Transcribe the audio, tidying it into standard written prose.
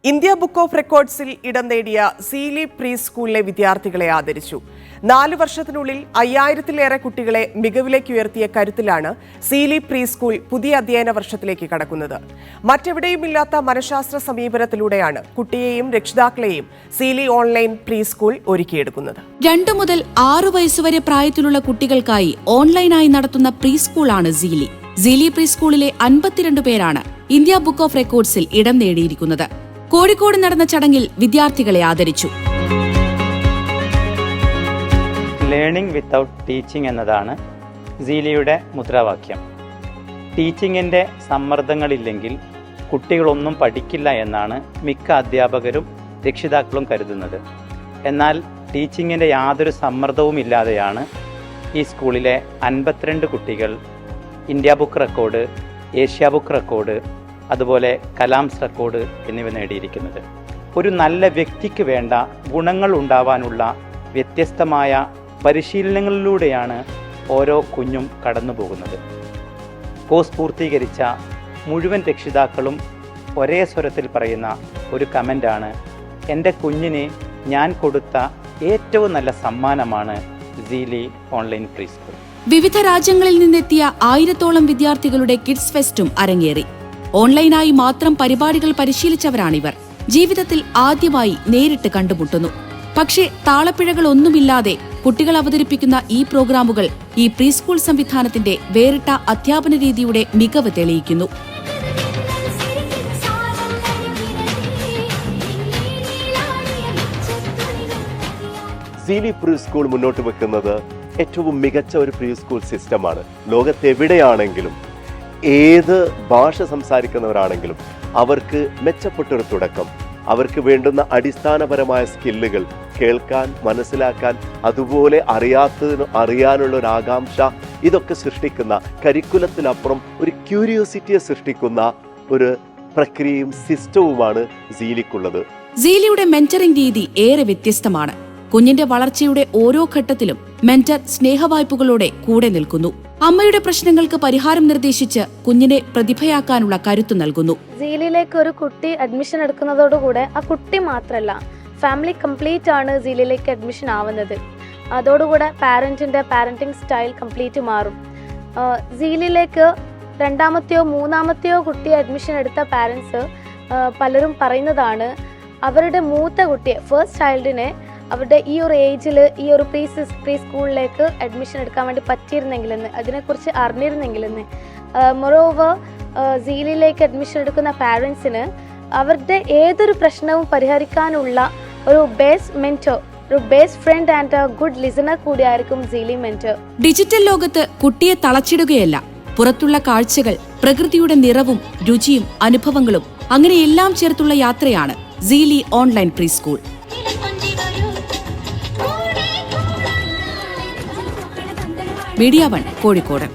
India book of റെക്കോർഡ്സിൽ ഇടം നേടിയ Seeley pre സ്കൂളിലെ വിദ്യാർത്ഥികളെ ആദരിച്ചു. 4 വർഷത്തിനുള്ളിൽ 5000-ലേറെ കുട്ടികളെ മികവിലേക്ക് ഉയർത്തിയ കരുത്തിലാണ് സീലി പ്രീ സ്കൂൾ പുതിയ അധ്യയന വർഷത്തിലേക്ക് കടക്കുന്നത്. മറ്റെവിടെയുമില്ലാത്ത മനഃശാസ്ത്ര സമീപനത്തിലൂടെയാണ് കുട്ടിയെയും രക്ഷിതാക്കളെയും സീലി ഓൺലൈൻ പ്രീ സ്കൂൾ ഒരുക്കിയെടുക്കുന്നത്. 2 മുതൽ 6 വയസ്സുവരെ പ്രായത്തിലുള്ള കുട്ടികൾക്കായി ഓൺലൈനായി നടത്തുന്ന പ്രീ സ്കൂളാണ് സീലി. സീലി പ്രീ സ്കൂളിലെ 52 പേരാണ് ഇന്ത്യ ബുക്ക് ഓഫ് റെക്കോർഡ്സിൽ ഇടം നേടിയിരിക്കുന്നത്. കോഴിക്കോട് നടന്ന ചടങ്ങിൽ വിദ്യാർത്ഥികളെ ആദരിച്ചു. ലേണിംഗ് വിത്തൗട്ട് ടീച്ചിങ് എന്നതാണ് സീലിയുടെ മുദ്രാവാക്യം. ടീച്ചിങ്ങിൻ്റെ സമ്മർദ്ദങ്ങളില്ലെങ്കിൽ കുട്ടികളൊന്നും പഠിക്കില്ല എന്നാണ് മിക്ക അധ്യാപകരും രക്ഷിതാക്കളും കരുതുന്നത്. എന്നാൽ ടീച്ചിങ്ങിൻ്റെ യാതൊരു സമ്മർദ്ദവുമില്ലാതെയാണ് ഈ സ്കൂളിലെ 52 കുട്ടികൾ India book record, Asia book record, അതുപോലെ കലാംസ് റെക്കോർഡ് എന്നിവ നേടിയിരിക്കുന്നത്. ഒരു നല്ല വ്യക്തിക്ക് വേണ്ട ഗുണങ്ങൾ ഉണ്ടാവാനുള്ള വ്യത്യസ്തമായ പരിശീലനങ്ങളിലൂടെയാണ് ഓരോ കുഞ്ഞും കടന്നു പോകുന്നത്. കോഴ്സ് പൂർത്തീകരിച്ച മുഴുവൻ രക്ഷിതാക്കളും ഒരേ സ്വരത്തിൽ പറയുന്ന ഒരു കമൻ്റാണ്, എൻ്റെ കുഞ്ഞിന് ഞാൻ കൊടുത്ത ഏറ്റവും നല്ല സമ്മാനമാണ് സീലി ഓൺലൈൻ പ്രീ സ്കൂൾ. വിവിധ രാജ്യങ്ങളിൽ നിന്നെത്തിയ 1000-ഓളം വിദ്യാർത്ഥികളുടെ കിഡ്സ് ഫെസ്റ്റും അരങ്ങേറി. ഓൺലൈനായി മാത്രം പരിപാടികൾ പരിശീലിച്ചവരാണിവർ. ജീവിതത്തിൽ ആദ്യമായി നേരിട്ട് കണ്ടുമുട്ടുന്നു. പക്ഷേ താളപ്പിഴകളൊന്നുമില്ലാതെ കുട്ടികൾ അവതരിപ്പിക്കുന്ന ഈ പ്രോഗ്രാമുകൾ ഈ പ്രീ സ്കൂൾ സംവിധാനത്തിന്റെ വേറിട്ട അധ്യാപന രീതിയുടെ മികവ് തെളിയിക്കുന്നു. സീലി പ്രീ സ്കൂൾ മുന്നോട്ട് വെക്കുന്നത് ഏറ്റവും മികച്ച ഒരു പ്രീ സ്കൂൾ സിസ്റ്റമാണ്. ലോകത്തെവിടെയാണെങ്കിലും ഏത് ഭാഷ സംസാരിക്കുന്നവരാണെങ്കിലും അവർക്ക് മെച്ചപ്പെട്ടൊരു തുടക്കം, അവർക്ക് വേണ്ടുന്ന അടിസ്ഥാനപരമായ സ്കില്ലുകൾ കേൾക്കാൻ, മനസ്സിലാക്കാൻ, അതുപോലെ അറിയാനുള്ള ഒരു ആകാംക്ഷ, ഇതൊക്കെ സൃഷ്ടിക്കുന്ന, കരിക്കുലത്തിനപ്പുറം ഒരു ക്യൂരിയോസിറ്റിയെ സൃഷ്ടിക്കുന്ന ഒരു പ്രക്രിയയും സിസ്റ്റവുമാണ് സീലിക്കുള്ളത്. സീലിയുടെ മെന്ററിംഗ് രീതി ഏറെ വ്യത്യസ്തമാണ്. കുഞ്ഞിന്റെ വളർച്ചയുടെ ഓരോ ഘട്ടത്തിലും മെന്റർ സ്നേഹവായ്പകളോടെ കൂടെ നിൽക്കുന്നു. അമ്മയുടെ പ്രശ്നങ്ങൾക്ക് പരിഹാരം നിർദ്ദേശിച്ച് കുഞ്ഞിനെ പ്രതിഭയാക്കാനുള്ള കരുത്ത് നൽകുന്നു. സീലിലേക്ക് ഒരു കുട്ടി അഡ്മിഷൻ എടുക്കുന്നതോടുകൂടെ ആ കുട്ടി മാത്രമല്ല, ഫാമിലി കംപ്ലീറ്റ് ആണ് സീലിലേക്ക് അഡ്മിഷൻ ആവുന്നത്. അതോടുകൂടെ പാരന്റിങ് സ്റ്റൈൽ കംപ്ലീറ്റ് മാറും. സീലിലേക്ക് 2ാമത്തെയോ 3ാമത്തെയോ കുട്ടി അഡ്മിഷൻ എടുത്ത പാരൻസ് പലരും പറയുന്നതാണ്, അവരുടെ മൂത്ത കുട്ടിയെ, ഫസ്റ്റ് ചൈൽഡിനെ അവരുടെ ഈ ഒരു ഏജിൽ ഈ ഒരു പ്രീ സ്കൂളിലേക്ക് അഡ്മിഷൻ എടുക്കാൻ വേണ്ടി പറ്റിയിരുന്നെങ്കിലെന്ന്, അതിനെക്കുറിച്ച് അറിഞ്ഞിരുന്നെങ്കിലെന്ന്. മൊറോവർ സീലിലേക്ക് അഡ്മിഷൻ എടുക്കുന്ന പാരൻസിന് അവരുടെ ഏതൊരു പ്രശ്നവും പരിഹരിക്കാനുള്ള ഒരു ബെസ്റ്റ് മെന്റർ, ഒരു best friend and good listener കൂടിയായിരിക്കും സീലി മെന്റർ. ഡിജിറ്റൽ ലോകത്ത് കുട്ടിയെ തളച്ചിടുകയല്ല, പുറത്തുള്ള കാഴ്ചകൾ, പ്രകൃതിയുടെ നിറവും രുചിയും അനുഭവങ്ങളും അങ്ങനെ എല്ലാം ചേർത്തുള്ള യാത്രയാണ് Seeley online pre school. Media 1 Kozhikode.